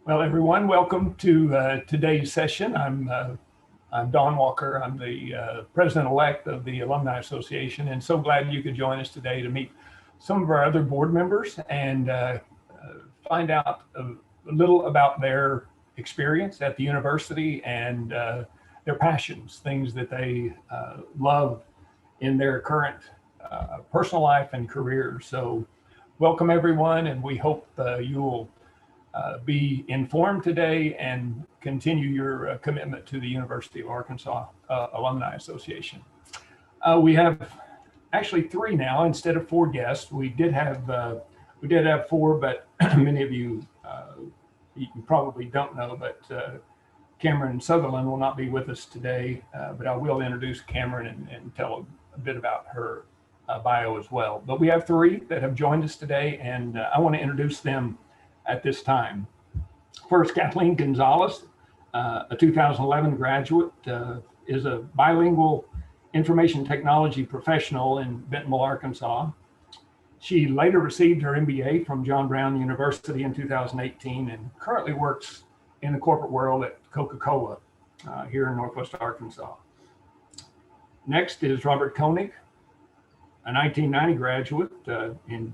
Well, everyone, welcome to today's session. I'm Don Walker. I'm the president-elect of the Alumni Association, and so glad you could join us today to meet some of our other board members and find out a little about their experience at the university and their passions, things that they love in their current personal life and career. So welcome, everyone, and we hope you will be informed today and continue your commitment to the University of Arkansas Alumni Association. We have actually three now instead of four guests. We did have four, but many of you probably don't know, but Cameron Sutherland will not be with us today, but I will introduce Cameron and tell a bit about her bio as well. But we have three that have joined us today, and I want to introduce them at this time. First, Kathleen Gonzalez, a 2011 graduate, is a bilingual information technology professional in Bentonville, Arkansas. She later received her MBA from John Brown University in 2018 and currently works in the corporate world at Coca-Cola here in Northwest Arkansas. Next is Robert Koenig, a 1990 graduate, and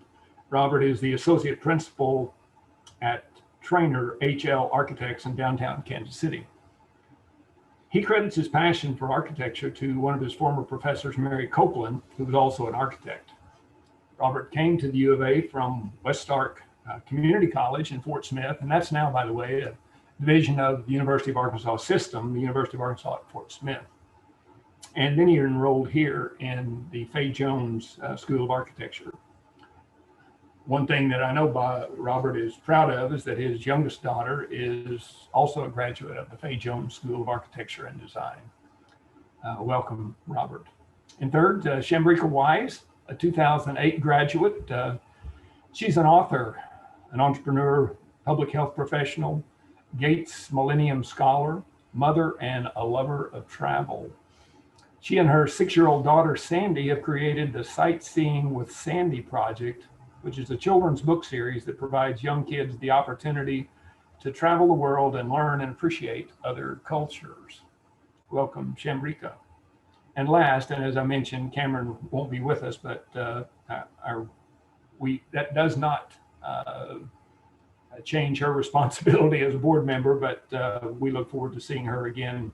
Robert is the associate principal at Trainer HL Architects in downtown Kansas City. He credits his passion for architecture to one of his former professors, Mary Copeland, who was also an architect. Robert came to the U of A from West Stark Community College in Fort Smith, and that's now, by the way, a division of the University of Arkansas system, the University of Arkansas at Fort Smith. And then he enrolled here in the Fay Jones School of Architecture. One thing that I know Robert is proud of is that his youngest daughter is also a graduate of the Fay Jones School of Architecture and Design. Welcome, Robert. And third, Shambrekia Wise, a 2008 graduate. She's an author, an entrepreneur, public health professional, Gates Millennium Scholar, mother, and a lover of travel. She and her 6-year-old daughter, Sandy, have created the Sightseeing with Sandy project, which is a children's book series that provides young kids the opportunity to travel the world and learn and appreciate other cultures. Welcome, Shambrekia. And last, and as I mentioned, Cameron won't be with us, but that does not change her responsibility as a board member, but we look forward to seeing her again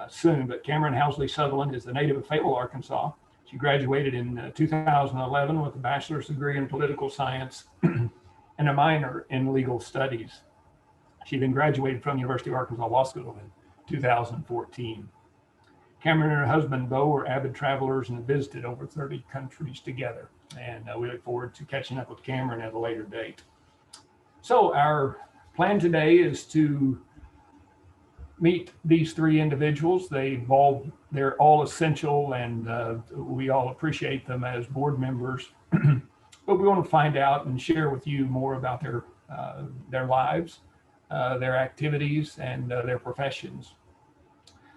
soon. But Cameron Housley Sutherland is a native of Fayetteville, Arkansas. She graduated in 2011 with a bachelor's degree in political science and a minor in legal studies. She then graduated from the University of Arkansas Law School in 2014. Cameron and her husband, Bo, are avid travelers and have visited over 30 countries together. And we look forward to catching up with Cameron at a later date. So our plan today is to meet these three individuals. They're all essential, and we all appreciate them as board members. But we want to find out and share with you more about their lives, their activities, and their professions.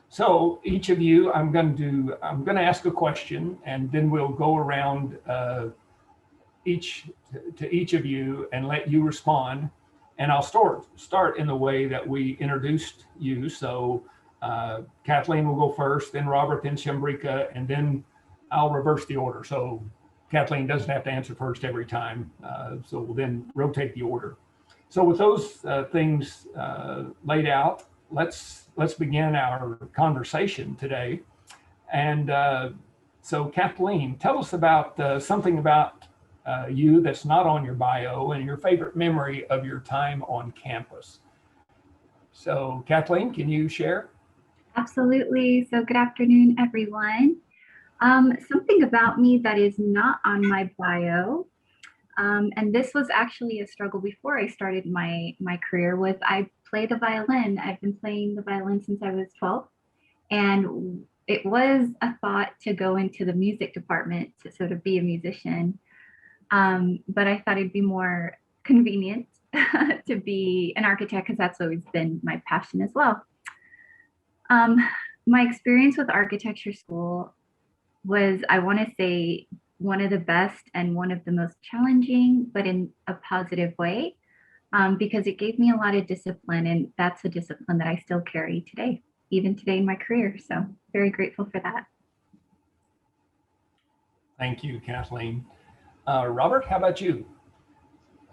So each of you, I'm going to ask a question, and then we'll go around to each of you and let you respond. And I'll start in the way that we introduced you. So Kathleen will go first, then Robert, then Shambrekia, and then I'll reverse the order. So Kathleen doesn't have to answer first every time. So we'll then rotate the order. So with those things laid out, let's begin our conversation today. And so Kathleen, tell us about something about you that's not on your bio and your favorite memory of your time on campus. So Kathleen, can you share? Absolutely. So good afternoon, everyone. Something about me that is not on my bio, and this was actually a struggle before I started my career, was I play the violin. I've been playing the violin since I was 12, and it was a thought to go into the music department to sort of be a musician. But I thought it'd be more convenient to be an architect because that's always been my passion as well. My experience with architecture school was, I want to say, one of the best and one of the most challenging, but in a positive way. because it gave me a lot of discipline, and that's a discipline that I still carry today, even today in my career. So very grateful for that. Thank you, Kathleen. Robert, how about you?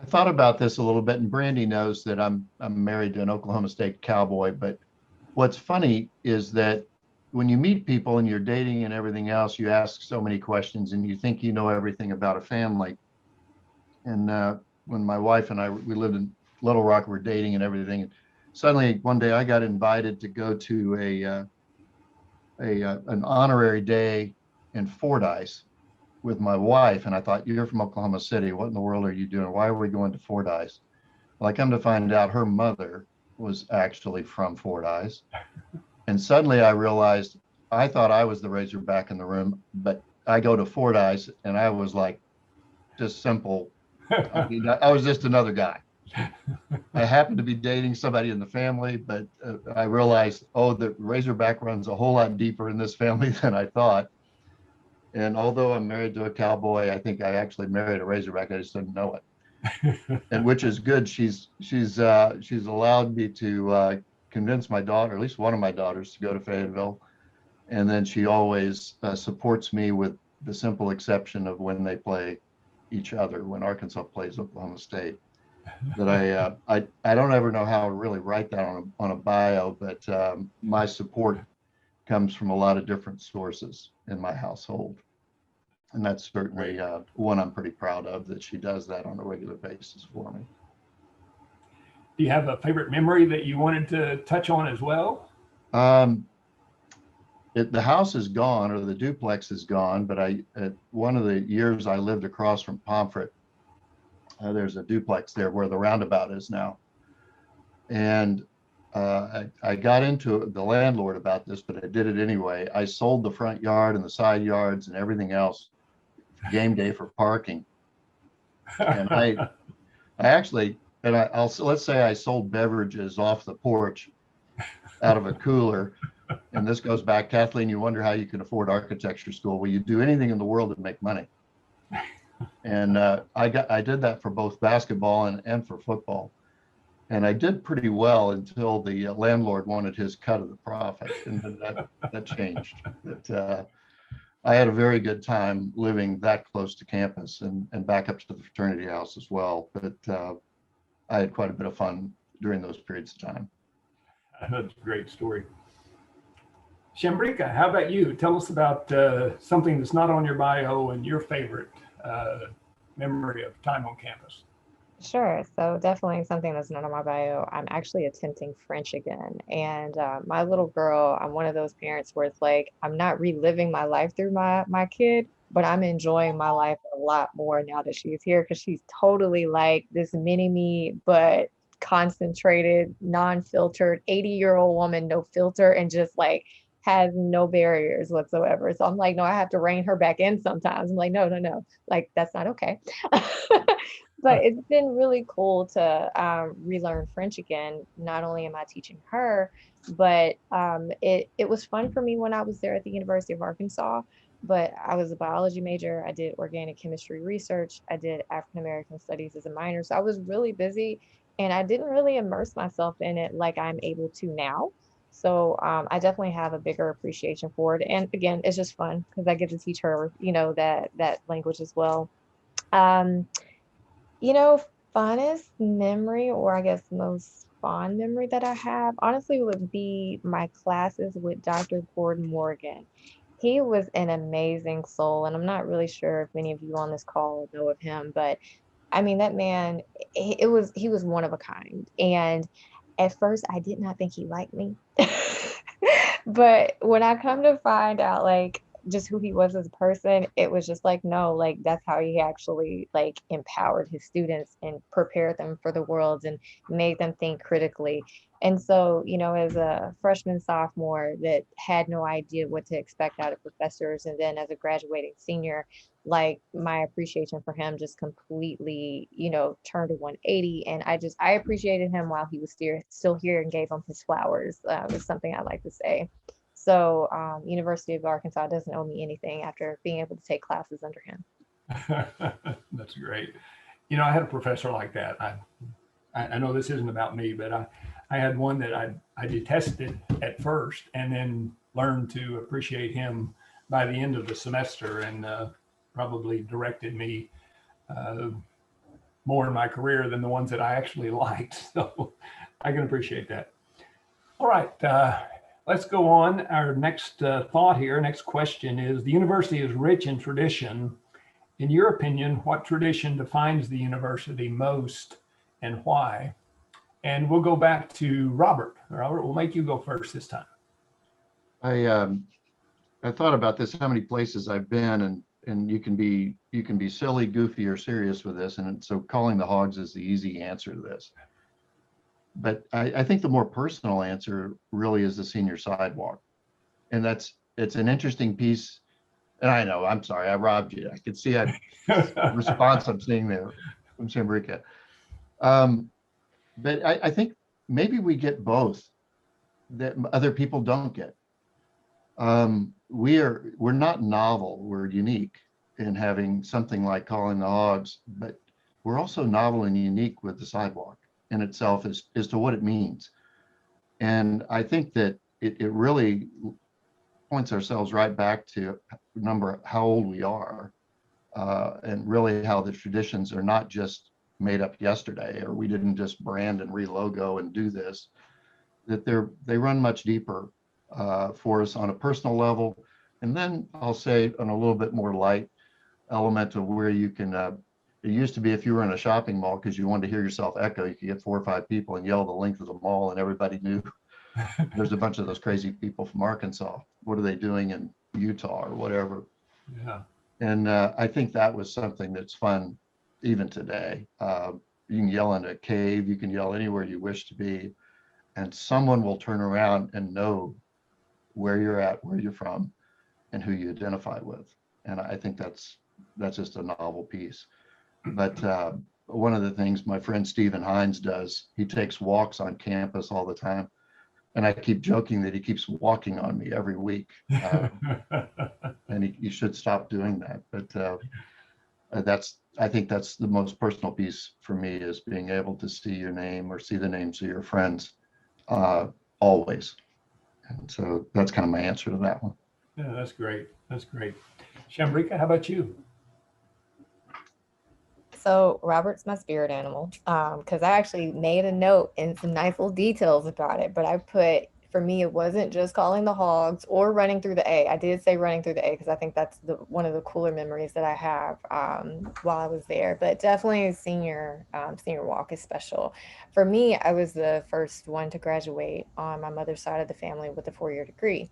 I thought about this a little bit, and Brandy knows that I'm married to an Oklahoma State cowboy. But what's funny is that when you meet people and you're dating and everything else, you ask so many questions and you think you know everything about a family. And when my wife and we lived in Little Rock, we were dating and everything. And suddenly one day I got invited to go to an honorary day in Fordyce with my wife. And I thought, you're from Oklahoma City. What in the world are you doing? Why are we going to Fordyce? Well, I come to find out her mother was actually from Fordyce. And suddenly I realized I thought I was the Razorback in the room, but I go to Fordyce and I was like, just simple. I mean, I was just another guy. I happened to be dating somebody in the family, but I realized, oh, the Razorback runs a whole lot deeper in this family than I thought. And although I'm married to a cowboy, I think I actually married a Razorback. I just didn't know it, and which is good. She's allowed me to convince my daughter, at least one of my daughters, to go to Fayetteville, and then she always supports me with the simple exception of when they play each other, when Arkansas plays Oklahoma State. That I don't ever know how to really write that on a bio, but my support comes from a lot of different sources in my household. And that's certainly one I'm pretty proud of, that she does that on a regular basis for me. Do you have a favorite memory that you wanted to touch on as well? The house is gone, or the duplex is gone, but one of the years I lived across from Pomfret, there's a duplex there where the roundabout is now. And I got into the landlord about this, but I did it anyway. I sold the front yard and the side yards and everything else game day for parking. And I actually, and let's say I sold beverages off the porch out of a cooler. And this goes back, Kathleen, you wonder how you can afford architecture school. Well, you do anything in the world to make money. And I did that for both basketball and for football. And I did pretty well until the landlord wanted his cut of the profit, and then that changed. But I had a very good time living that close to campus and back up to the fraternity house as well. But I had quite a bit of fun during those periods of time. That's a great story. Shambrekia, how about you? Tell us about something that's not on your bio and your favorite memory of time on campus. Sure. So definitely something that's not on my bio. I'm actually attempting French again. And my little girl, I'm one of those parents where it's like, I'm not reliving my life through my kid, but I'm enjoying my life a lot more now that she's here, because she's totally like this mini me, but concentrated, non-filtered, 80-year-old woman, no filter, and just like has no barriers whatsoever. So I'm like, no, I have to rein her back in sometimes. I'm like, no, like that's not okay. But it's been really cool to relearn French again. Not only am I teaching her, but it was fun for me when I was there at the University of Arkansas. But I was a biology major. I did organic chemistry research. I did African American studies as a minor. So I was really busy, and I didn't really immerse myself in it like I'm able to now. So I definitely have a bigger appreciation for it. And again, it's just fun because I get to teach her, that language as well. Um, Funnest memory, or I guess most fond memory that I have, honestly, would be my classes with Dr. Gordon Morgan. He was an amazing soul, and I'm not really sure if many of you on this call know of him, but I mean, that man, he was one of a kind. And at first, I did not think he liked me. But when I come to find out, like, just who he was as a person, it was just like, no, like that's how he actually like empowered his students and prepared them for the world and made them think critically. And so, as a freshman, sophomore that had no idea what to expect out of professors, and then as a graduating senior, like my appreciation for him just completely, turned to 180. And I appreciated him while he was still here, and gave him his flowers. Is something I like to say. So University of Arkansas doesn't owe me anything after being able to take classes under him. That's great. I had a professor like that. I know this isn't about me, but I had one that I detested at first and then learned to appreciate him by the end of the semester, and probably directed me more in my career than the ones that I actually liked. So I can appreciate that. All right, let's go on. Our next thought here, next question is, the university is rich in tradition. In your opinion, what tradition defines the university most and why? And we'll go back to Robert. Robert, we'll make you go first this time. I thought about this, how many places I've been, and you can be silly, goofy, or serious with this, and so calling the hogs is the easy answer to this. But I think the more personal answer really is the senior sidewalk, and it's an interesting piece. And I know, I'm sorry, I robbed you. I could see a response I'm seeing there from Shambrekia. But I think maybe we get both that other people don't get. We're not novel, we're unique in having something like calling the hogs, but we're also novel and unique with the sidewalk in itself as to what it means. And I think that it really points ourselves right back to how old we are, and really how the traditions are not just made up yesterday, or we didn't just brand and re-logo and do this, that they run much deeper for us on a personal level. And then I'll say on a little bit more light element of where you can, it used to be if you were in a shopping mall, because you wanted to hear yourself echo, you could get 4 or 5 people and yell the length of the mall and everybody knew. There's a bunch of those crazy people from Arkansas. What are they doing in Utah or whatever? Yeah. And I think that was something that's fun even today. You can yell in a cave, you can yell anywhere you wish to be, and someone will turn around and know where you're at, where you're from, and who you identify with. And I think that's just a novel piece. But one of the things my friend Stephen Hines does, he takes walks on campus all the time. And I keep joking that he keeps walking on me every week. And he should stop doing that. But I think that's the most personal piece for me, is being able to see your name or see the names of your friends always. And so that's kind of my answer to that one. Yeah, that's great. That's great. Shambrekia, how about you? So Robert's my spirit animal, because I actually made a note and some nice little details about it. But I put, for me, it wasn't just calling the hogs or running through the A. I did say running through the A because I think that's one of the cooler memories that I have while I was there. But definitely senior walk is special. For me, I was the first one to graduate on my mother's side of the family with a 4-year degree.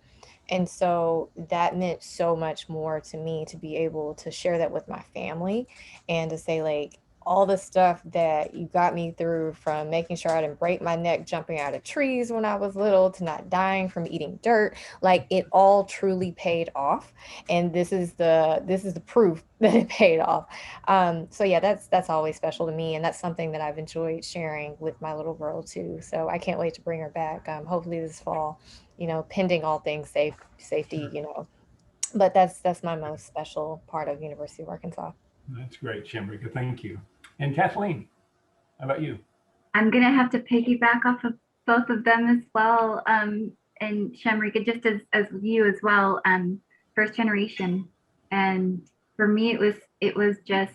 And so that meant so much more to me to be able to share that with my family and to say, like, all the stuff that you got me through, from making sure I didn't break my neck jumping out of trees when I was little to not dying from eating dirt, like, it all truly paid off. And this is the proof that it paid off. So yeah, that's always special to me. And that's something that I've enjoyed sharing with my little girl too. So I can't wait to bring her back. Hopefully this fall, pending all things safety, but that's my most special part of University of Arkansas. That's great, Shambrekia. Thank you. And Kathleen, how about you? I'm going to have to piggyback off of both of them as well. And Shambrekia, just as you as well, first generation. And for me, it was just,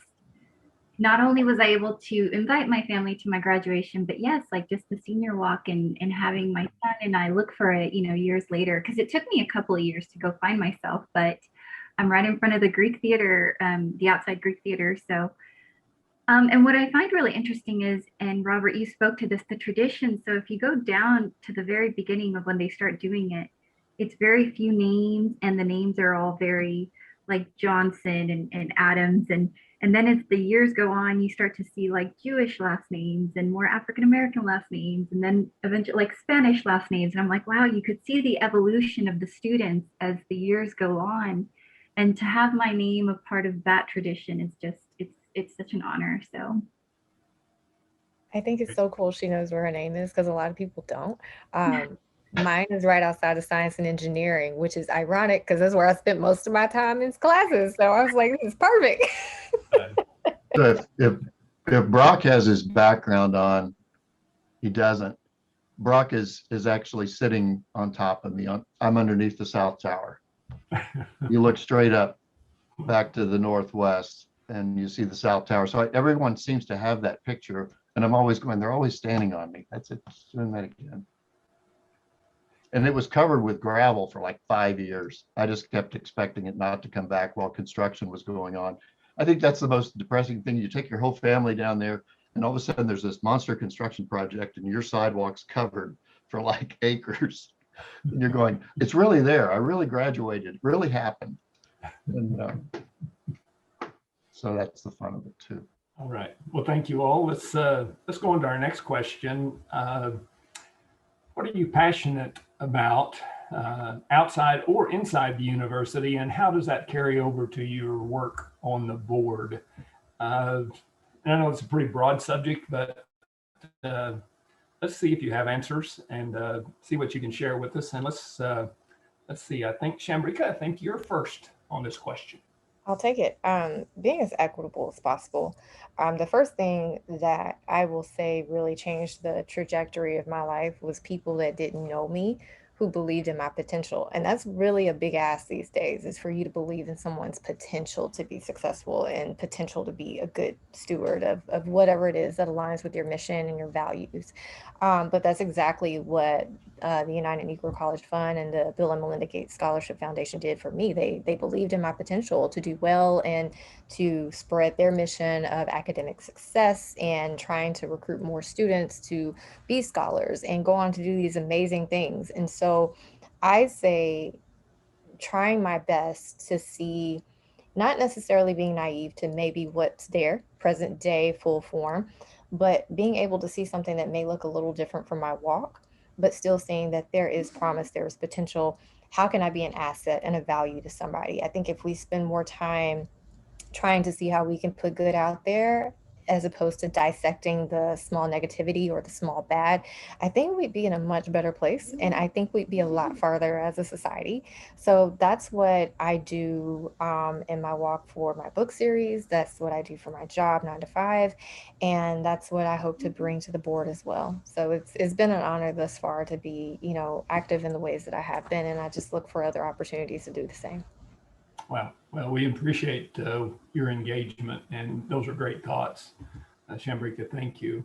not only was I able to invite my family to my graduation, but yes, like just the senior walk and having my son and I look for it, years later, because it took me a couple of years to go find myself, but I'm right in front of the Greek theater, the outside Greek theater. So, and what I find really interesting is, and Robert, you spoke to this, the tradition. So if you go down to the very beginning of when they start doing it, it's very few names, and the names are all very like Johnson and Adams. And then as the years go on, you start to see like Jewish last names and more African-American last names, and then eventually like Spanish last names. And I'm like, wow, you could see the evolution of the students as the years go on. And to have my name a part of that tradition is just, it's such an honor. So I think it's so cool she knows where her name is, because a lot of people don't. Mine is right outside of science and engineering, which is ironic because that's where I spent most of my time in classes. So I was like, this is perfect. So if Brock has his background on, He doesn't. Brock is actually sitting on top of me. I'm underneath the South Tower. You look straight up back to the northwest and you see the South Tower. So everyone seems to have that picture, and I'm always going, they're always standing on me. That's it, doing that again. And it was covered with gravel for like 5 years. I just kept expecting it not to come back while construction was going on. I think that's the most depressing thing. You take your whole family down there, and all of a sudden there's this monster construction project and your sidewalk's covered for like acres. And you're going, it's really there. I really graduated. It really happened. And so that's the fun of it too. All right. Well, thank you all. Let's go on to our next question. What are you passionate about outside or inside the university, and how does that carry over to your work on the board? And I know it's a pretty broad subject, but let's see if you have answers and see what you can share with us. And let's see. I think Shambrekia, I think you're first on this question. I'll take it. Being as equitable as possible. The first thing that I will say really changed the trajectory of my life was people that didn't know me who believed in my potential. And that's really a big ask these days, is for you to believe in someone's potential to be successful and potential to be a good steward of whatever it is that aligns with your mission and your values. But that's exactly what the United Negro College Fund and the Bill and Melinda Gates Scholarship Foundation did for me. They believed in my potential to do well and to spread their mission of academic success and trying to recruit more students to be scholars and go on to do these amazing things. And so I say trying my best to see, not necessarily being naive to maybe what's there, present day, full form, but being able to see something that may look a little different from my walk, but still seeing that there is promise, there is potential. How can I be an asset and a value to somebody? I think if we spend more time trying to see how we can put good out there, as opposed to dissecting the small negativity or the small bad, I think we'd be in a much better place. And I think we'd be a lot farther as a society. So that's what I do in my walk for my book series. That's what I do for my job, 9 to 5. And that's what I hope to bring to the board as well. So it's been an honor thus far to be, active in the ways that I have been. And I just look for other opportunities to do the same. Wow. Well, we appreciate your engagement, and those are great thoughts. Shambrekia, thank you.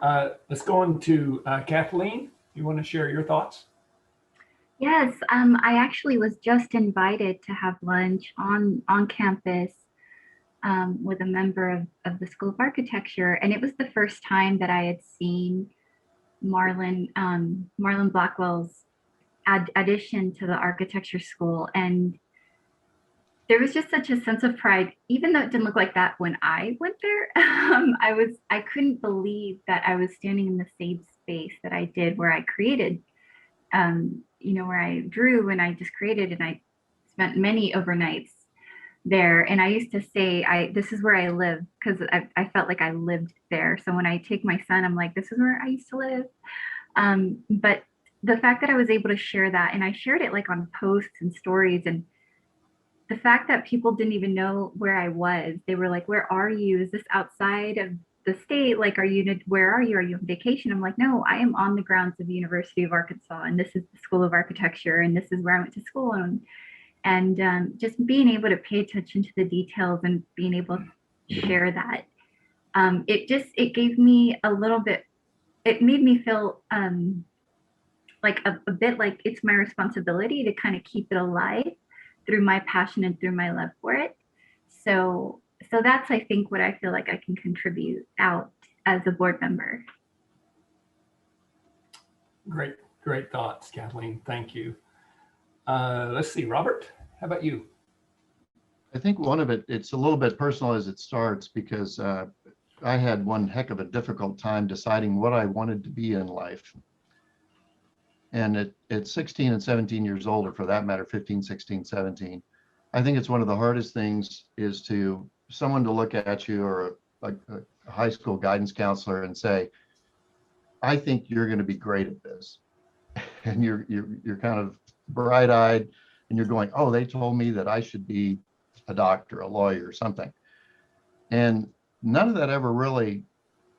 Let's go on to Kathleen. You want to share your thoughts? Yes, I actually was just invited to have lunch on campus with a member of the School of Architecture, and it was the first time that I had seen Marlon Blackwell's addition to the architecture school, and there was just such a sense of pride, even though it didn't look like that when I went there. I couldn't believe that I was standing in the same space that I did, where I created, where I drew and I just created, and I spent many overnights there. And I used to say, this is where I live, because I felt like I lived there. So when I take my son, I'm like, this is where I used to live. But the fact that I was able to share that, and I shared it like on posts and stories, and the fact that people didn't even know where I was, they were like, where are you? Is this outside of the state? Like, where are you? Are you on vacation? I'm like, no, I am on the grounds of the University of Arkansas, and this is the School of Architecture, and this is where I went to school. And just being able to pay attention to the details and being able to share that, it gave me a little bit, it made me feel like a bit like it's my responsibility to kind of keep it alive through my passion and through my love for it. So that's, I think, what I feel like I can contribute out as a board member. Great thoughts, Kathleen. Thank you. Let's see, Robert, how about you? I think one of it's a little bit personal as it starts, because I had one heck of a difficult time deciding what I wanted to be in life. And at 16 and 17 years old, or for that matter, 15, 16, 17, I think it's one of the hardest things is to someone to look at you, or a high school guidance counselor, and say, I think you're going to be great at this. And you're kind of bright-eyed, and you're going, oh, they told me that I should be a doctor, a lawyer, or something. And none of that ever really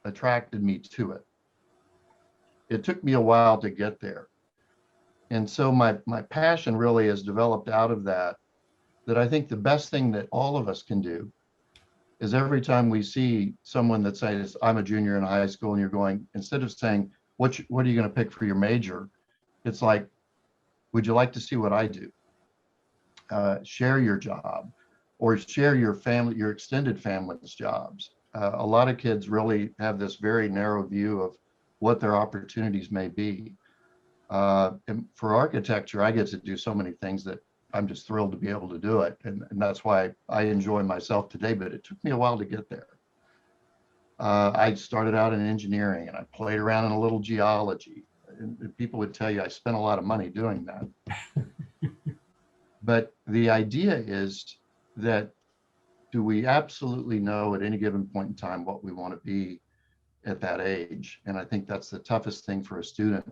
attracted me to it. it took me a while to get there. And so my passion really has developed out of that, that I think the best thing that all of us can do is every time we see someone that says, I'm a junior in high school, and you're going, instead of saying, what are you going to pick for your major? It's like, would you like to see what I do? Share your job, or share your family, your extended family's jobs. A lot of kids really have this very narrow view of what their opportunities may be. And for architecture, I get to do so many things that I'm just thrilled to be able to do it. And that's why I enjoy myself today, but it took me a while to get there. I started out in engineering, and I played around in a little geology. And people would tell you I spent a lot of money doing that. But the idea is that, do we absolutely know at any given point in time what we want to be at that age? And I think that's the toughest thing for a student,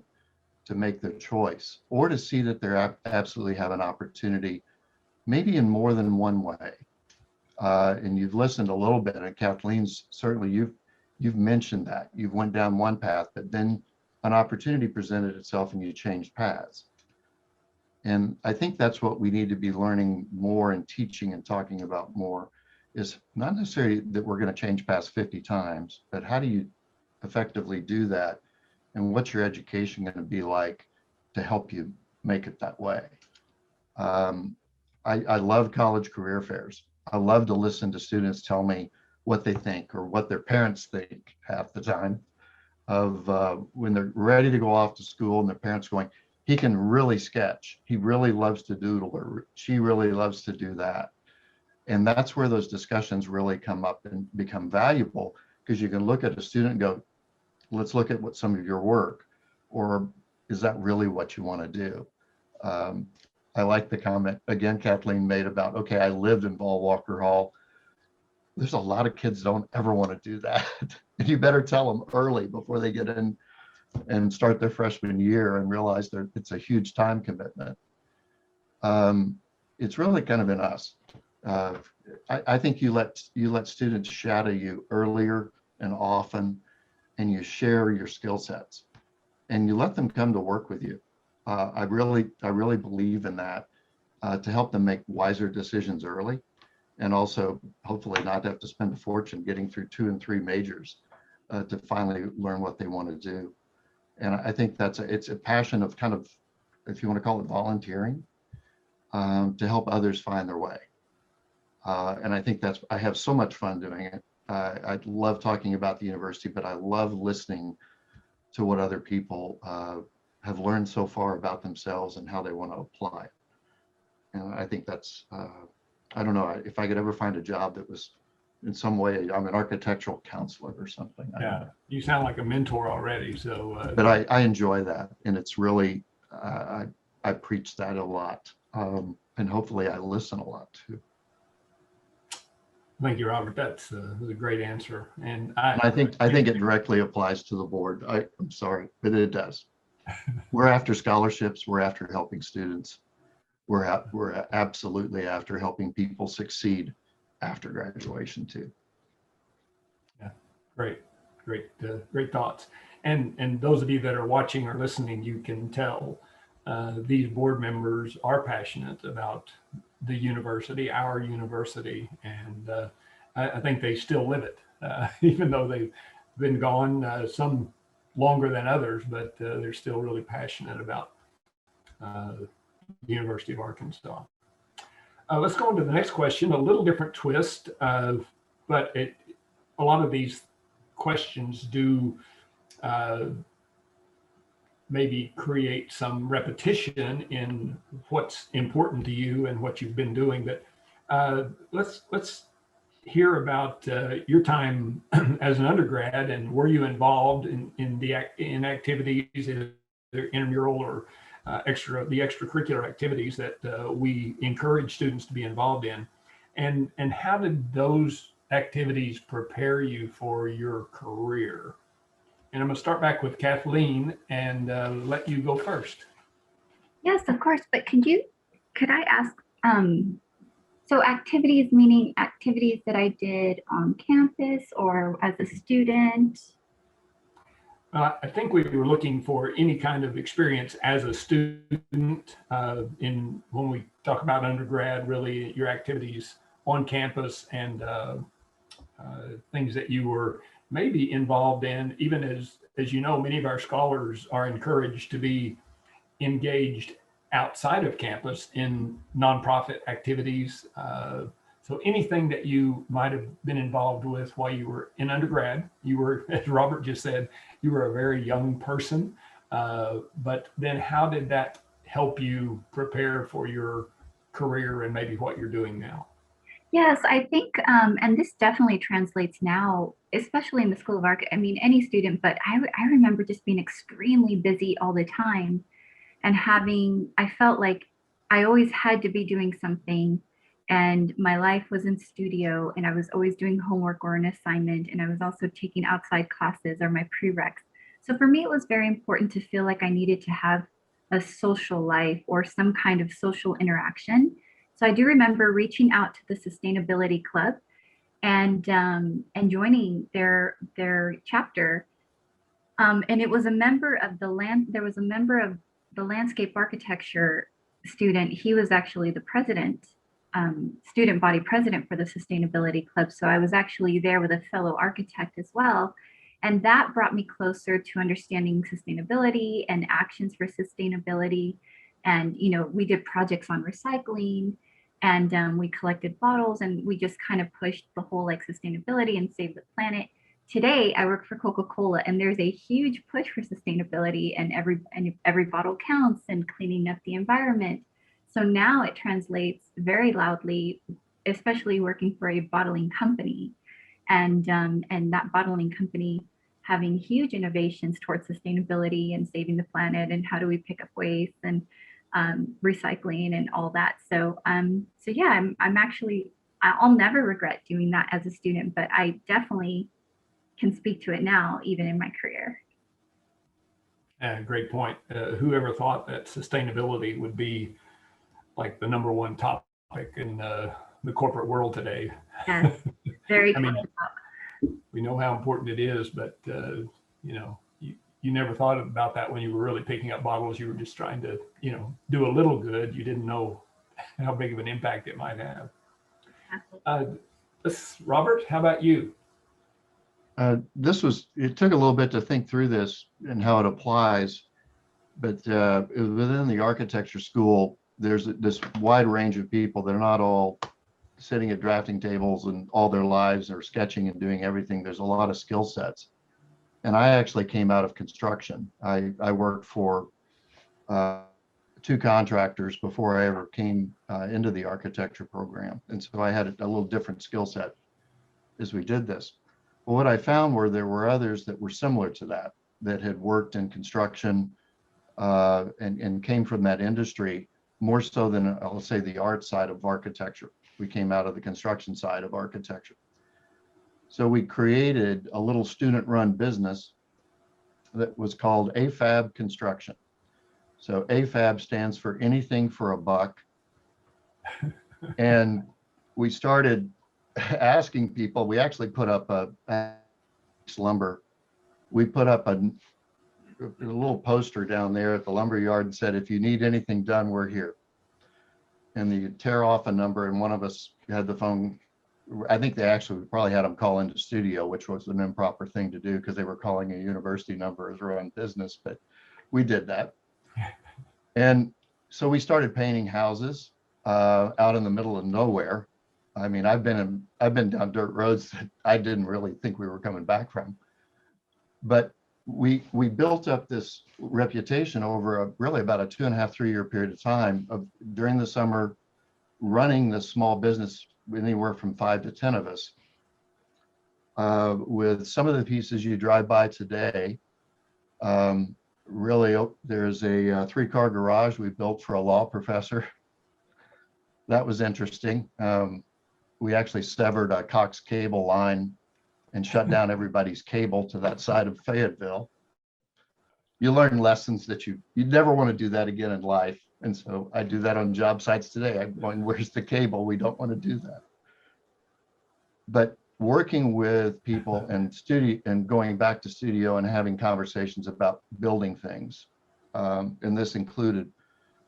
to make their choice, or to see that they're absolutely have an opportunity, maybe in more than one way. And you've listened a little bit, and Kathleen's certainly, you've mentioned that you've went down one path, but then an opportunity presented itself and you changed paths. And I think that's what we need to be learning more and teaching and talking about more, is not necessarily that we're going to change paths 50 times, but how do you effectively do that? And what's your education going to be like to help you make it that way? I love college career fairs. I love to listen to students tell me what they think, or what their parents think half the time, of when they're ready to go off to school and their parents going, he can really sketch, he really loves to doodle, or she really loves to do that. And that's where those discussions really come up and become valuable, because you can look at a student and go, let's look at what some of your work, or is that really what you want to do? I like the comment again Kathleen made about, okay, I lived in Ball Walker Hall. There's a lot of kids don't ever want to do that. And you better tell them early, before they get in and start their freshman year and realize that it's a huge time commitment. It's really kind of in us. I think you let students shadow you earlier and often, and you share your skill sets, and you let them come to work with you. I really believe in that, to help them make wiser decisions early, and also hopefully not have to spend a fortune getting through 2 and 3 majors to finally learn what they want to do. And I think it's a passion of, kind of, if you want to call it volunteering, to help others find their way. And I think I have so much fun doing it. I love talking about the university, but I love listening to what other people have learned so far about themselves and how they want to apply it. And I think that's, I don't know, if I could ever find a job that was in some way, I'm an architectural counselor or something. Yeah, you sound like a mentor already. So, but I enjoy that, and it's really, I preach that a lot, and hopefully I listen a lot too. Thank you, Robert. That's a great answer. And I think it directly applies to the board. I'm sorry, but it does. We're after scholarships. We're after helping students. We're absolutely after helping people succeed after graduation too. Yeah, great thoughts. And those of you that are watching or listening, you can tell these board members are passionate about the university, our university, and I think they still live it, even though they've been gone, some longer than others, but they're still really passionate about the University of Arkansas. Let's go on to the next question, a little different twist, but a lot of these questions do maybe create some repetition in what's important to you and what you've been doing. But let's hear about your time as an undergrad, and were you involved in activities, either intramural or the extracurricular activities that we encourage students to be involved in, and how did those activities prepare you for your career? And I'm going to start back with Kathleen and let you go first. Yes, of course. But could I ask, so activities, meaning activities that I did on campus or as a student? I think we were looking for any kind of experience as a student in when we talk about undergrad, really your activities on campus and things that you were maybe involved in, even as you know, many of our scholars are encouraged to be engaged outside of campus in nonprofit activities. So anything that you might have been involved with while you were in undergrad, you were, as Robert just said, you were a very young person. But then how did that help you prepare for your career and maybe what you're doing now? Yes, I think, and this definitely translates now, especially in the School of Arch. I mean, any student, but I remember just being extremely busy all the time and I felt like I always had to be doing something. And my life was in studio, and I was always doing homework or an assignment. And I was also taking outside classes or my prereqs. So for me, it was very important to feel like I needed to have a social life or some kind of social interaction. So I do remember reaching out to the Sustainability Club and joining their chapter. And it was a member of there was a member of the landscape architecture student. He was actually the president, student body president for the Sustainability Club. So I was actually there with a fellow architect as well. And that brought me closer to understanding sustainability and actions for sustainability. And, you know, we did projects on recycling, and we collected bottles, and we just kind of pushed the whole like sustainability and save the planet. Today I work for Coca-Cola, and there's a huge push for sustainability, and every bottle counts and cleaning up the environment. So now it translates very loudly, especially working for a bottling company, and that bottling company having huge innovations towards sustainability and saving the planet, and how do we pick up waste and recycling and all that. So yeah, I'm actually, I'll never regret doing that as a student, but I definitely can speak to it now, even in my career. Great point. Whoever thought that sustainability would be like the number one topic in the corporate world today? Yes, very. I mean, we know how important it is, but you know, you never thought about that when you were really picking up bottles. You were just trying to, you know, do a little good. You didn't know how big of an impact it might have. Robert, how about you? It took a little bit to think through this and how it applies, but within the architecture school, there's this wide range of people. They're not all sitting at drafting tables and all their lives are sketching and doing everything. There's a lot of skill sets. And I actually came out of construction. I worked for 2 contractors before I ever came into the architecture program. And so I had a little different skill set as we did this. But what I found there were others that were similar to that had worked in construction and came from that industry more so than, I'll say, the art side of architecture. We came out of the construction side of architecture. So we created a little student-run business that was called AFAB Construction. So AFAB stands for anything for a buck. And we started asking people, we actually put up a lumber. We put up a little poster down there at the lumber yard and said, if you need anything done, we're here. And you tear off a number, and one of us had the phone. I think they actually probably had them call into studio, which was an improper thing to do because they were calling a university number as their own business, but we did that. And so we started painting houses out in the middle of nowhere. I mean, I've been down dirt roads that I didn't really think we were coming back from. But we built up this reputation over really about a 2.5, 3 year period of time of during the summer running this small business, anywhere from 5 to 10 of us. With some of the pieces you drive by today, really, there's a 3-car garage we built for a law professor. That was interesting. We actually severed a Cox cable line and shut down everybody's cable to that side of Fayetteville. You learn lessons that you never want to do that again in life. And so I do that on job sites today. I'm going, where's the cable? We don't want to do that. But working with people and going back to studio and having conversations about building things. And this included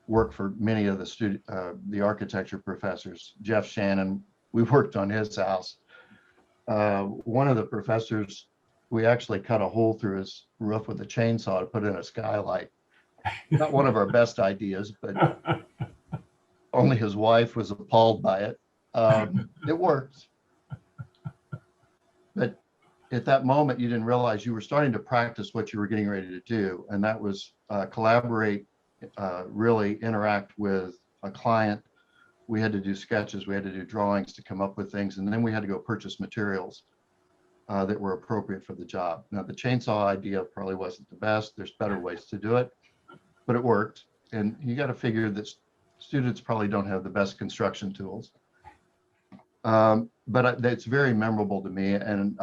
work for many of the architecture professors. Jeff Shannon, we worked on his house. One of the professors, we actually cut a hole through his roof with a chainsaw to put in a skylight. Not one of our best ideas, but only his wife was appalled by it. It worked. But at that moment, you didn't realize you were starting to practice what you were getting ready to do. And that was collaborate, really interact with a client. We had to do sketches, we had to do drawings to come up with things. And then we had to go purchase materials that were appropriate for the job. Now, the chainsaw idea probably wasn't the best. There's better ways to do it, but it worked. And you got to figure that students probably don't have the best construction tools. But it's very memorable to me, and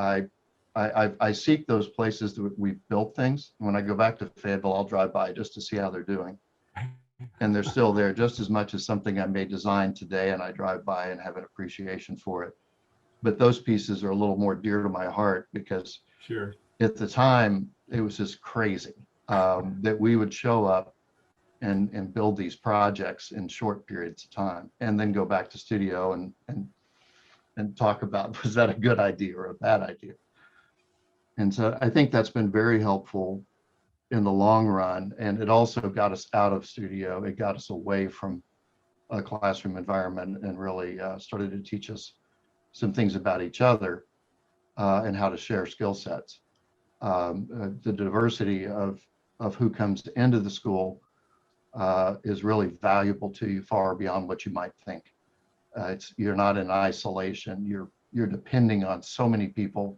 I seek those places that we've built things. When I go back to Fayetteville, I'll drive by just to see how they're doing, and they're still there just as much as something I may design today, and I drive by and have an appreciation for it. But those pieces are a little more dear to my heart because Sure. At the time it was just crazy that we would show up and build these projects in short periods of time, and then go back to studio and talk about, was that a good idea or a bad idea? And so I think that's been very helpful in the long run. And it also got us out of studio. It got us away from a classroom environment and really started to teach us some things about each other and how to share skill sets. The diversity of who comes into the school is really valuable to you far beyond what you might think. You're not in isolation. You're depending on so many people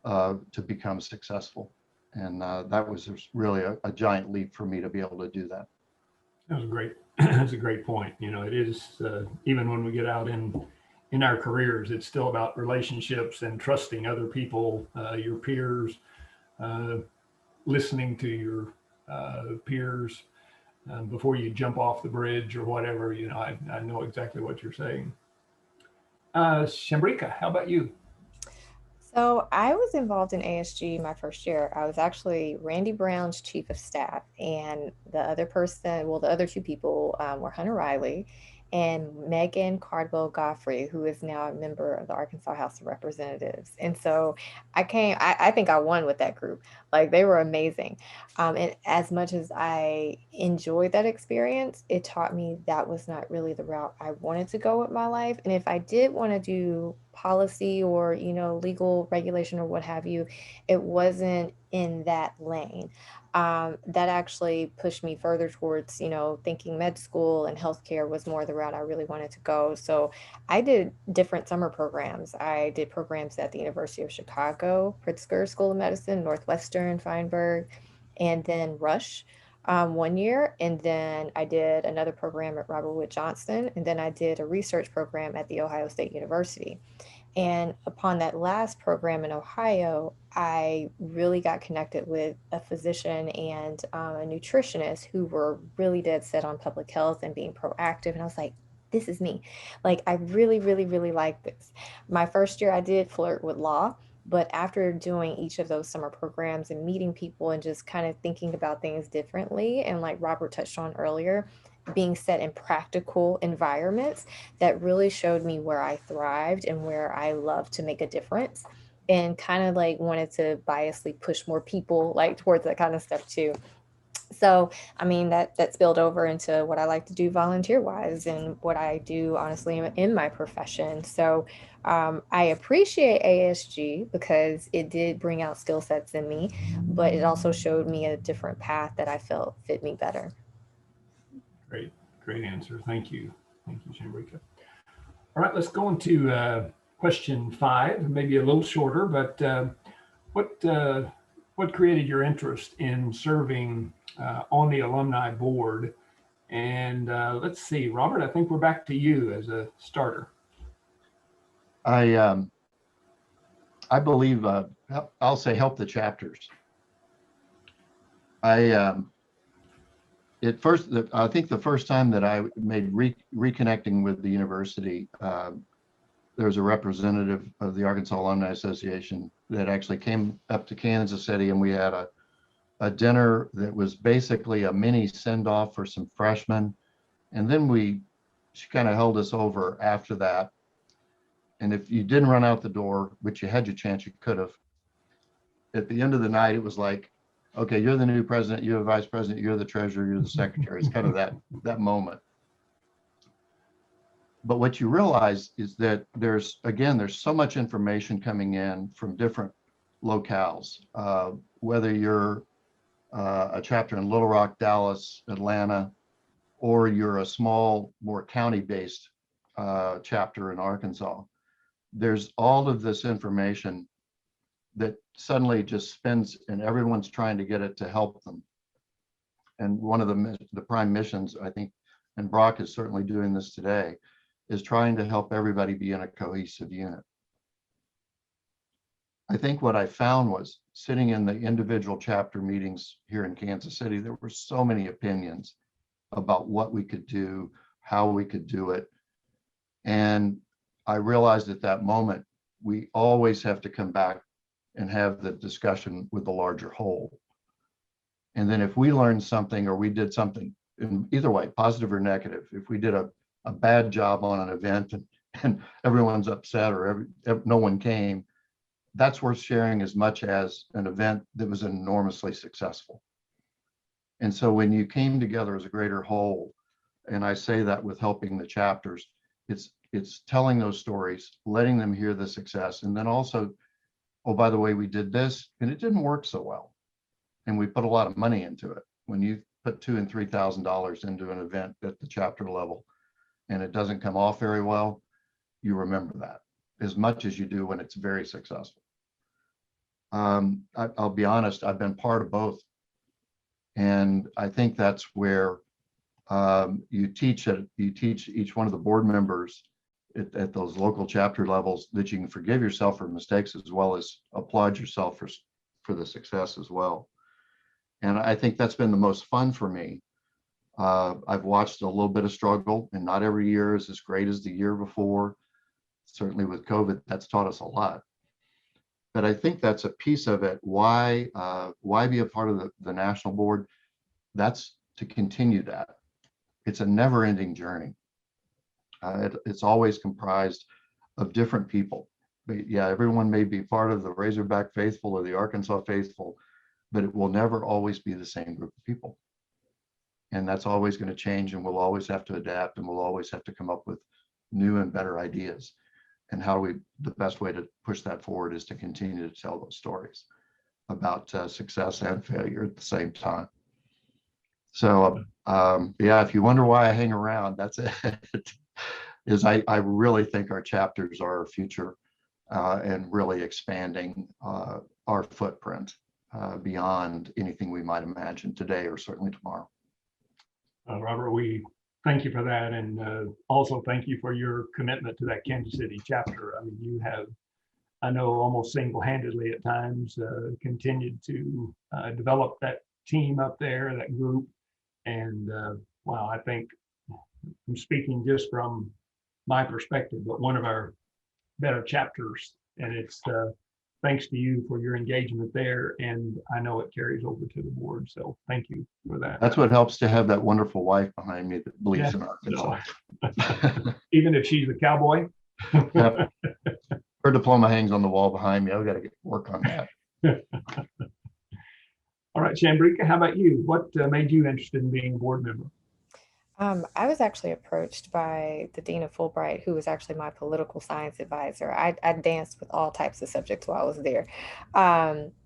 to become successful, and that was really a giant leap for me to be able to do that. That was great. That's a great point. You know, it is even when we get out in our careers, it's still about relationships and trusting other people, your peers, listening to your peers. Before you jump off the bridge or whatever, you know, I know exactly what you're saying. Shambrekia, how about you? So I was involved in ASG my first year. I was actually Randy Brown's chief of staff, and the other person, well, the other two people were Hunter Riley and Megan Cardwell Godfrey, who is now a member of the Arkansas House of Representatives. And so I think I won with that group. Like, they were amazing. And as much as I enjoyed that experience, it taught me that was not really the route I wanted to go with my life. And if I did want to do policy or, you know, legal regulation or what have you, it wasn't in that lane. That actually pushed me further towards, you know, thinking med school and healthcare was more the route I really wanted to go. So I did different summer programs. I did programs at the University of Chicago, Pritzker School of Medicine, Northwestern, Feinberg, and then Rush 1 year. And then I did another program at Robert Wood Johnson. And then I did a research program at the Ohio State University. And upon that last program in Ohio, I really got connected with a physician and a nutritionist who were really dead set on public health and being proactive. And I was like, this is me. Like, I really, really, really like this. My first year, I did flirt with law. But after doing each of those summer programs and meeting people and just kind of thinking about things differently, and like Robert touched on earlier, being set in practical environments, that really showed me where I thrived and where I love to make a difference, and kind of like wanted to biasly push more people like towards that kind of stuff too. So, I mean, that spilled over into what I like to do volunteer wise and what I do honestly in my profession. So I appreciate ASG because it did bring out skill sets in me, but it also showed me a different path that I felt fit me better. Great answer. Thank you. Thank you, Shambrekia. All right, let's go on to question 5, maybe a little shorter, but what created your interest in serving on the alumni board? And let's see, Robert, I think we're back to you as a starter. I believe I'll say help the chapters. I think the first time that I made reconnecting with the university, there's a representative of the Arkansas Alumni Association that actually came up to Kansas City, and we had a dinner that was basically a mini send-off for some freshmen. And then she kind of held us over after that. And if you didn't run out the door, which you had your chance, you could have. At the end of the night, it was like, okay, you're the new president, you're the vice president, you're the treasurer, you're the secretary. It's kind of that moment. But what you realize is that there's so much information coming in from different locales, whether you're a chapter in Little Rock, Dallas, Atlanta, or you're a small, more county-based chapter in Arkansas. There's all of this information that suddenly just spins, and everyone's trying to get it to help them. And one of the prime missions, I think, and Brock is certainly doing this today, is trying to help everybody be in a cohesive unit. I think what I found was sitting in the individual chapter meetings here in Kansas City, there were so many opinions about what we could do, how we could do it. And I realized at that moment, we always have to come back and have the discussion with the larger whole. And then if we learned something or we did something, in either way, positive or negative, if we did a bad job on an event and everyone's upset or no one came, that's worth sharing as much as an event that was enormously successful. And so when you came together as a greater whole, and I say that with helping the chapters, it's telling those stories, letting them hear the success, and then also, oh, by the way, we did this and it didn't work so well. And we put a lot of money into it. When you put $2,000 and $3,000 into an event at the chapter level and it doesn't come off very well, you remember that as much as you do when it's very successful. I'll be honest, I've been part of both. And I think that's where you teach each one of the board members at those local chapter levels that you can forgive yourself for mistakes as well as applaud yourself for the success as well. And I think that's been the most fun for me. I've watched a little bit of struggle, and not every year is as great as the year before. Certainly with COVID, that's taught us a lot. But I think that's a piece of it. Why be a part of the national board? That's to continue that. It's a never-ending journey. It's always comprised of different people. But yeah, everyone may be part of the Razorback faithful or the Arkansas faithful, but it will never always be the same group of people. And that's always going to change, and we'll always have to adapt, and we'll always have to come up with new and better ideas. And the best way to push that forward is to continue to tell those stories about success and failure at the same time. So yeah, if you wonder why I hang around, that's it. Is I really think our chapters are our future and really expanding our footprint beyond anything we might imagine today or certainly tomorrow. Robert, we thank you for that, and also thank you for your commitment to that Kansas City chapter. I mean, you have, I know, almost single-handedly at times continued to develop that team up there, that group. And wow, I think I'm speaking just from my perspective, but one of our better chapters, and it's thanks to you for your engagement there, and I know it carries over to the board, so thank you for that. That's what helps to have that wonderful wife behind me that believes in Arkansas. So, even if she's a cowboy. Yeah. Her diploma hangs on the wall behind me. I've got to get work on that. All right, Shambrekia, how about you? What made you interested in being a board member? I was actually approached by the Dean of Fulbright, who was actually my political science advisor. I danced with all types of subjects while I was there.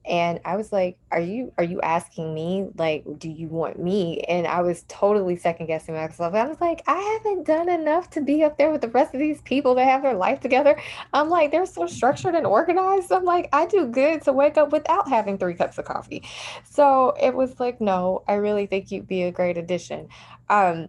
And I was like, are you asking me, like, do you want me? And I was totally second guessing myself. I was like, I haven't done enough to be up there with the rest of these people that have their life together. I'm like, they're so structured and organized. I'm like, I do good to wake up without having 3 cups of coffee. So it was like, no, I really think you'd be a great addition.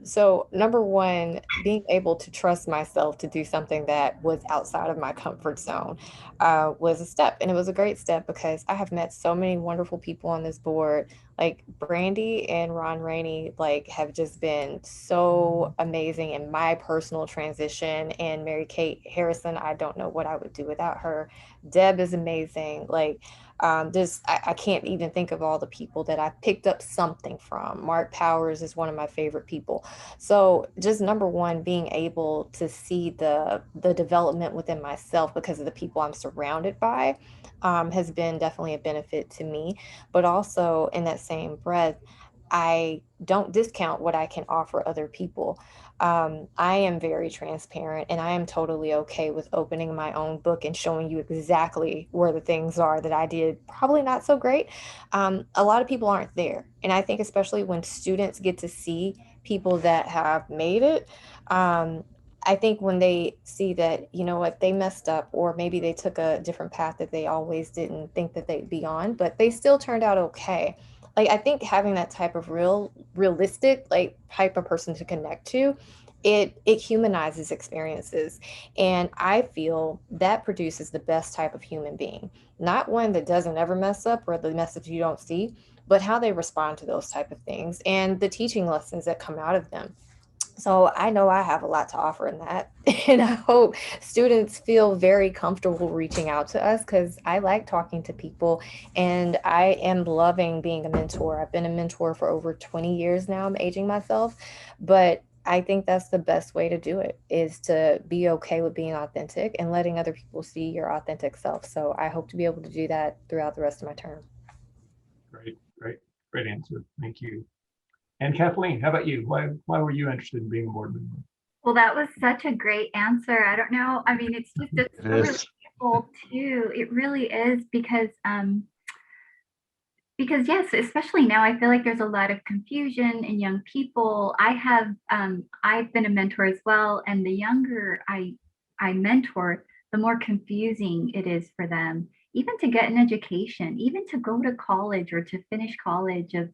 So number one, being able to trust myself to do something that was outside of my comfort zone was a step. And it was a great step because I have met met so many wonderful people on this board. Like Brandy and Ron Rainey, like have just been so amazing in my personal transition. And Mary Kate Harrison, I don't know what I would do without her. Deb is amazing. Like I can't even think of all the people that I picked up something from. Mark Powers is one of my favorite people. So just number one, being able to see the development within myself because of the people I'm surrounded by has been definitely a benefit to me. But also in that same breath, I don't discount what I can offer other people. I am very transparent and I am totally okay with opening my own book and showing you exactly where the things are that I did probably not so great. A lot of people aren't there. And I think especially when students get to see people that have made it, I think when they see that, you know what, they messed up, or maybe they took a different path that they always didn't think that they'd be on, but they still turned out okay. Like I think having that type of realistic, like type of person to connect to, it humanizes experiences. And I feel that produces the best type of human being. Not one that doesn't ever mess up or the message you don't see, but how they respond to those type of things and the teaching lessons that come out of them. So I know I have a lot to offer in that. And I hope students feel very comfortable reaching out to us because I like talking to people and I am loving being a mentor. I've been a mentor for over 20 years now. I'm aging myself, but I think that's the best way to do it, is to be okay with being authentic and letting other people see your authentic self. So I hope to be able to do that throughout the rest of my term. Great answer. Thank you. And Kathleen, how about you? Why were you interested in being a board member? Well, that was such a great answer. I don't know. I mean, it's so relatable too. It really is because yes, especially now, I feel like there's a lot of confusion in young people. I've been a mentor as well, and the younger I mentor, the more confusing it is for them, even to get an education, even to go to college or to finish college of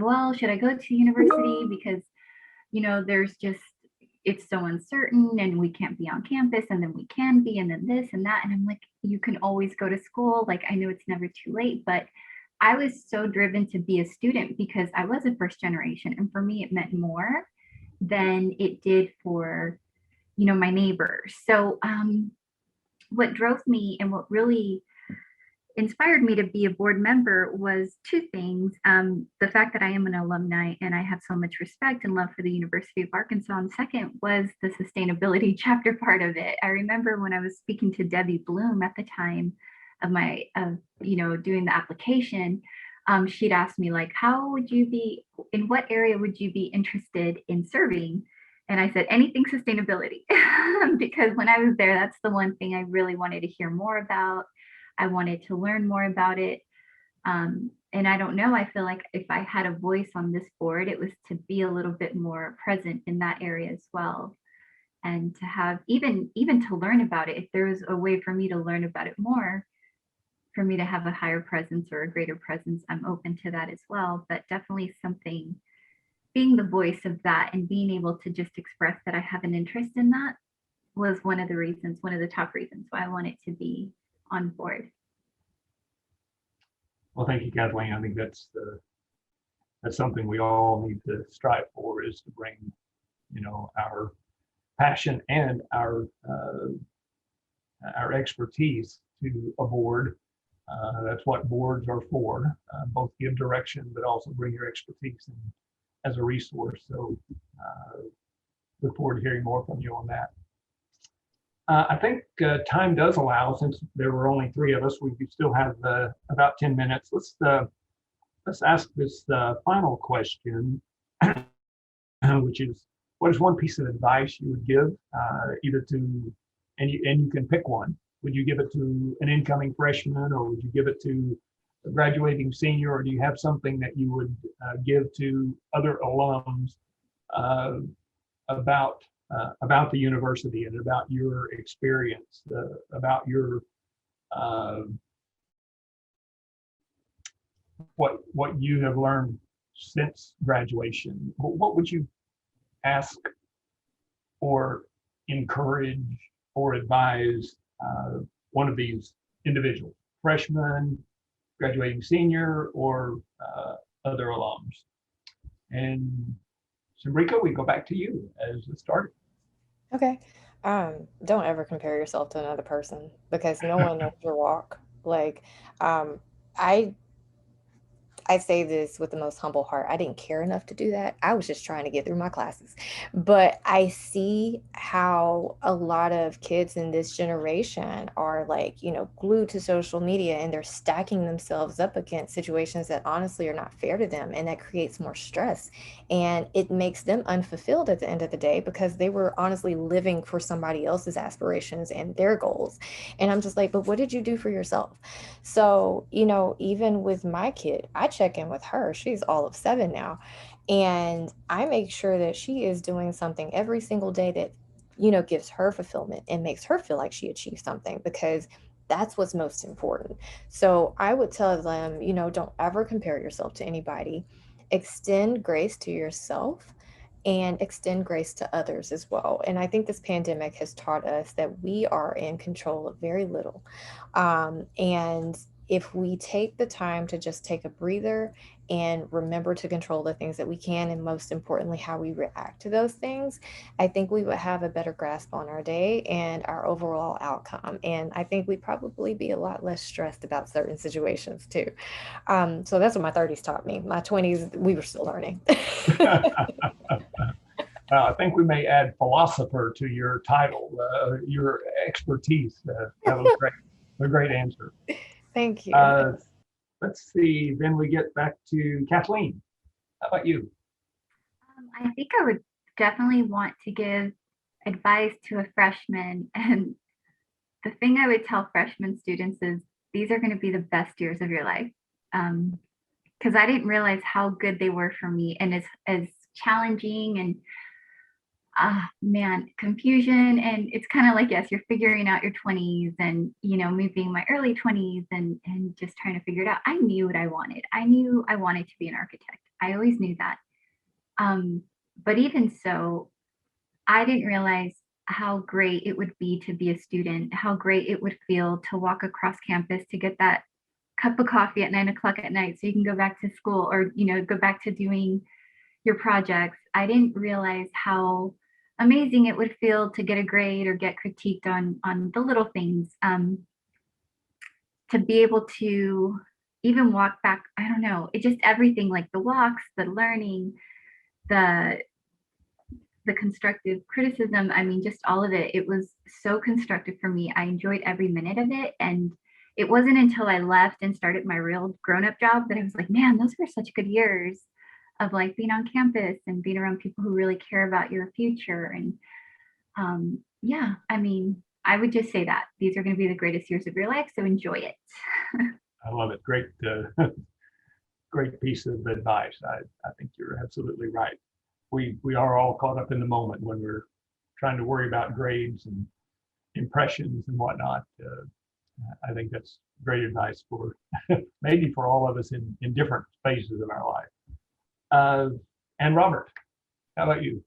well, should I go to university because there's just it's so uncertain and we can't be on campus and then we can be and then this and that. And I'm like, you can always go to school. Like, I know it's never too late, but I was so driven to be a student because I was a first generation. And for me, it meant more than it did for, my neighbors. So what drove me and what really inspired me to be a board member was two things. The fact that I am an alumni and I have so much respect and love for the University of Arkansas. And second was the sustainability chapter part of it. I remember when I was speaking to Debbie Bloom at the time of doing the application, she'd asked me like, in what area would you be interested in serving? And I said, anything sustainability, because when I was there, that's the one thing I really wanted to hear more about. I wanted to learn more about it. And I don't know, I feel like if I had a voice on this board, it was to be a little bit more present in that area as well. And to have even to learn about it, if there was a way for me to learn about it more, for me to have a higher presence or a greater presence, I'm open to that as well. But definitely something, being the voice of that and being able to just express that I have an interest in that was one of the top reasons why I wanted to be on board. Well, thank you, Kathleen. I think that's something we all need to strive for, is to bring, our passion and our expertise to a board. That's what boards are for. Both give direction, but also bring your expertise in, as a resource. So look forward to hearing more from you on that. I think time does allow, since there were only three of us, we still have about 10 minutes. Let's ask this final question, which is, what is one piece of advice you would give either to, and you can pick one. Would you give it to an incoming freshman, or would you give it to a graduating senior, or do you have something that you would give to other alums about the university and about your experience, about your what you have learned since graduation? What would you ask or encourage or advise one of these individuals, freshman, graduating senior, or other alums. And Shambrekia, we go back to you as it started. Okay. Don't ever compare yourself to another person because no one knows your walk. Like, I I say this with the most humble heart. I didn't care enough to do that. I was just trying to get through my classes. But I see how a lot of kids in this generation are like, glued to social media and they're stacking themselves up against situations that honestly are not fair to them. And that creates more stress. And it makes them unfulfilled at the end of the day because they were honestly living for somebody else's aspirations and their goals. And I'm just like, but what did you do for yourself? So, even with my kid, I check in with her. She's all of 7 now. And I make sure that she is doing something every single day that, gives her fulfillment and makes her feel like she achieved something because that's what's most important. So I would tell them, don't ever compare yourself to anybody. Extend grace to yourself and extend grace to others as well. And I think this pandemic has taught us that we are in control of very little. And if we take the time to just take a breather and remember to control the things that we can, and most importantly, how we react to those things, I think we would have a better grasp on our day and our overall outcome. And I think we'd probably be a lot less stressed about certain situations too. So that's what my 30s taught me. My 20s, we were still learning. I think we may add philosopher to your title, your expertise. That was great, a great answer. Thank you. Let's see, then we get back to Kathleen. How about you? I think I would definitely want to give advice to a freshman. And the thing I would tell freshman students is these are going to be the best years of your life. Because I didn't realize how good they were for me, and as challenging and confusion. And it's kind of like, yes, you're figuring out your 20s and, me being my early 20s and just trying to figure it out. I knew what I wanted. I knew I wanted to be an architect. I always knew that. But even so, I didn't realize how great it would be to be a student, how great it would feel to walk across campus to get that cup of coffee at 9 o'clock at night so you can go back to school or, go back to doing your projects. I didn't realize how amazing it would feel to get a grade or get critiqued on the little things. To be able to even walk back, I don't know, it just everything, like the walks, the learning, the constructive criticism. I mean, just all of it. It was so constructive for me. I enjoyed every minute of it. And it wasn't until I left and started my real grown-up job that I was like, man, those were such good years of like being on campus and being around people who really care about your future. And I mean, I would just say that these are going to be the greatest years of your life. So enjoy it. I love it. Great, great piece of advice. I think you're absolutely right. We are all caught up in the moment when we're trying to worry about grades and impressions and whatnot. I think that's great advice for maybe for all of us in different phases of our life. And Robert, how about you?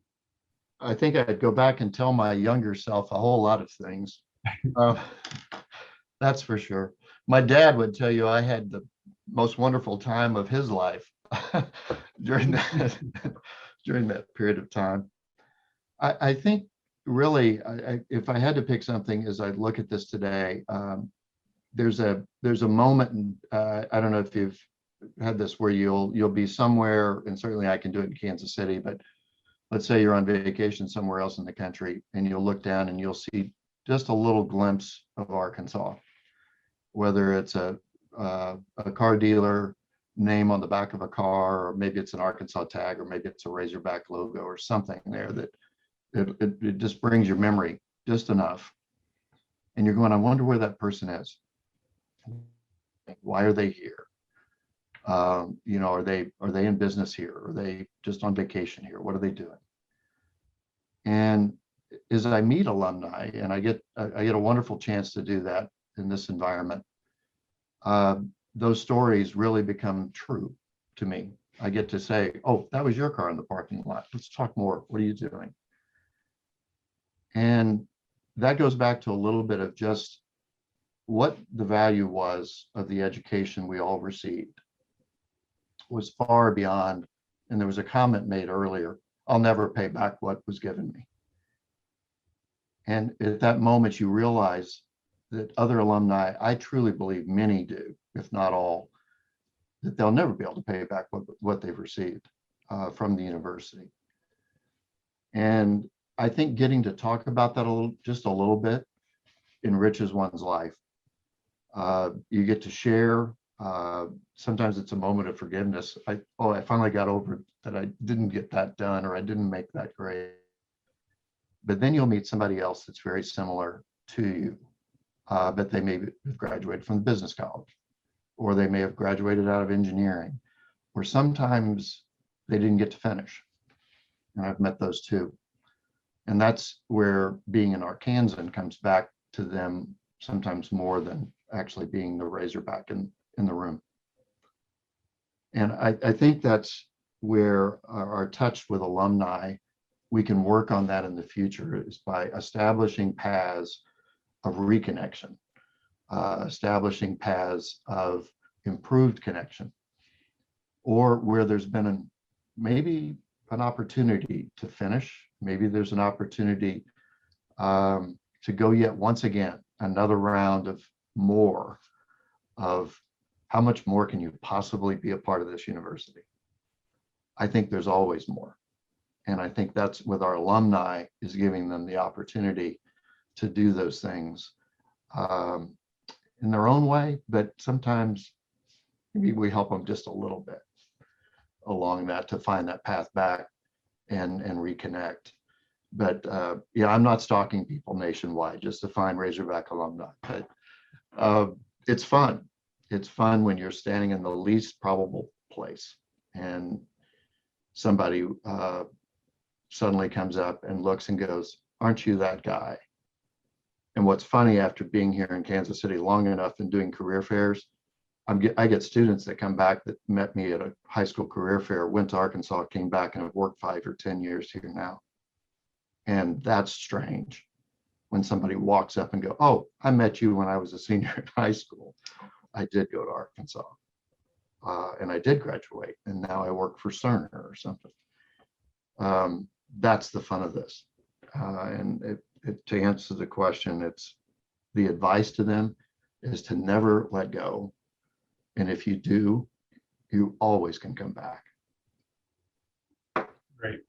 I think I'd go back and tell my younger self a whole lot of things. That's for sure. My dad would tell you I had the most wonderful time of his life during that period of time. I think really, if I had to pick something as I look at this today, there's a moment, and I don't know if you've had this where you'll be somewhere, and certainly I can do it in Kansas City, but let's say you're on vacation somewhere else in the country and you'll look down and you'll see just a little glimpse of Arkansas, whether it's a car dealer name on the back of a car, or maybe it's an Arkansas tag, or maybe it's a Razorback logo or something there that it just brings your memory just enough. And you're going, I wonder where that person is. Why are they here? Are they in business here? Are they just on vacation here? What are they doing? And as I meet alumni, and I get a wonderful chance to do that in this environment, those stories really become true to me. I get to say, oh, that was your car in the parking lot. Let's talk more. What are you doing? And that goes back to a little bit of just what the value was of the education we all received was far beyond, and there was a comment made earlier, I'll never pay back what was given me. And at that moment, you realize that other alumni, I truly believe many do, if not all, that they'll never be able to pay back what they've received from the university. And I think getting to talk about that just a little bit enriches one's life. You get to share. Sometimes it's a moment of forgiveness. I finally got over that I didn't get that done, or I didn't make that grade. But then you'll meet somebody else that's very similar to you, but they may have graduated from the business college, or they may have graduated out of engineering, or sometimes they didn't get to finish. And I've met those too. And that's where being an Arkansan comes back to them sometimes more than actually being the Razorback in the room. And I think that's where our touch with alumni, we can work on that in the future, is by establishing paths of reconnection, establishing paths of improved connection, or where there's been maybe an opportunity to finish. Maybe there's an opportunity to go yet once again, another round of more of how much more can you possibly be a part of this university? I think there's always more. And I think that's with our alumni, is giving them the opportunity to do those things in their own way, but sometimes maybe we help them just a little bit along that to find that path back and reconnect. But yeah, I'm not stalking people nationwide just to find Razorback alumni, but it's fun. It's fun when you're standing in the least probable place and somebody suddenly comes up and looks and goes, aren't you that guy? And what's funny, after being here in Kansas City long enough and doing career fairs, I get students that come back that met me at a high school career fair, went to Arkansas, came back, and have worked 5 or 10 years here now. And that's strange when somebody walks up and go, oh, I met you when I was a senior in high school. I did go to Arkansas and I did graduate, and now I work for Cerner or something. That's the fun of this. And to answer the question, it's the advice to them is to never let go. And if you do, you always can come back. Great,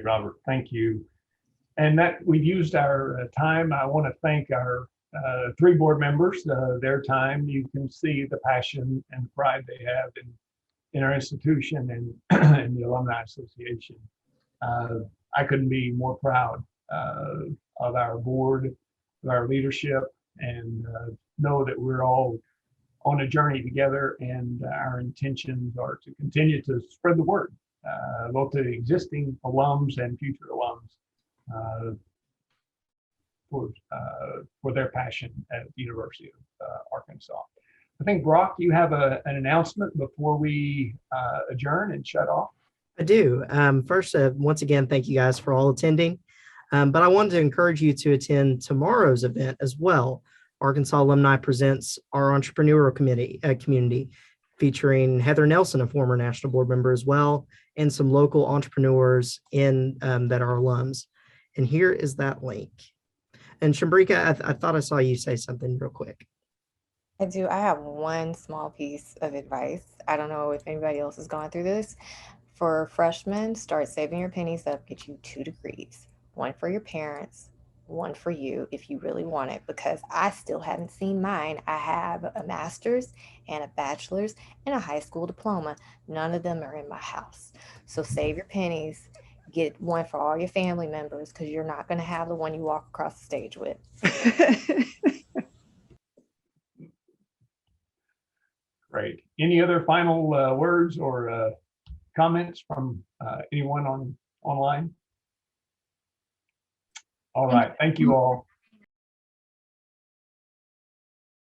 Robert. Thank you. And that we've used our time. I want to thank our 3 board members, their time. You can see the passion and pride they have in our institution and in the Alumni Association. I couldn't be more proud of our board, of our leadership, and know that we're all on a journey together, and our intentions are to continue to spread the word, both to existing alums and future alums, for their passion at the University of Arkansas. I think, Brock, you have an announcement before we adjourn and shut off. I do. First, once again, thank you guys for all attending. But I wanted to encourage you to attend tomorrow's event as well. Arkansas Alumni presents our entrepreneurial community, featuring Heather Nelson, a former national board member as well, and some local entrepreneurs that are alums. And here is that link. And Shambrekia, I thought I saw you say something real quick. I do. I have one small piece of advice. I don't know if anybody else has gone through this. For freshmen, start saving your pennies up, get you 2 degrees, one for your parents, one for you if you really want it, because I still haven't seen mine. I have a master's and a bachelor's and a high school diploma. None of them are in my house. So save your pennies, get one for all your family members, because you're not going to have the one you walk across the stage with. Great. Any other final words or comments from anyone online? All right. Thank you all.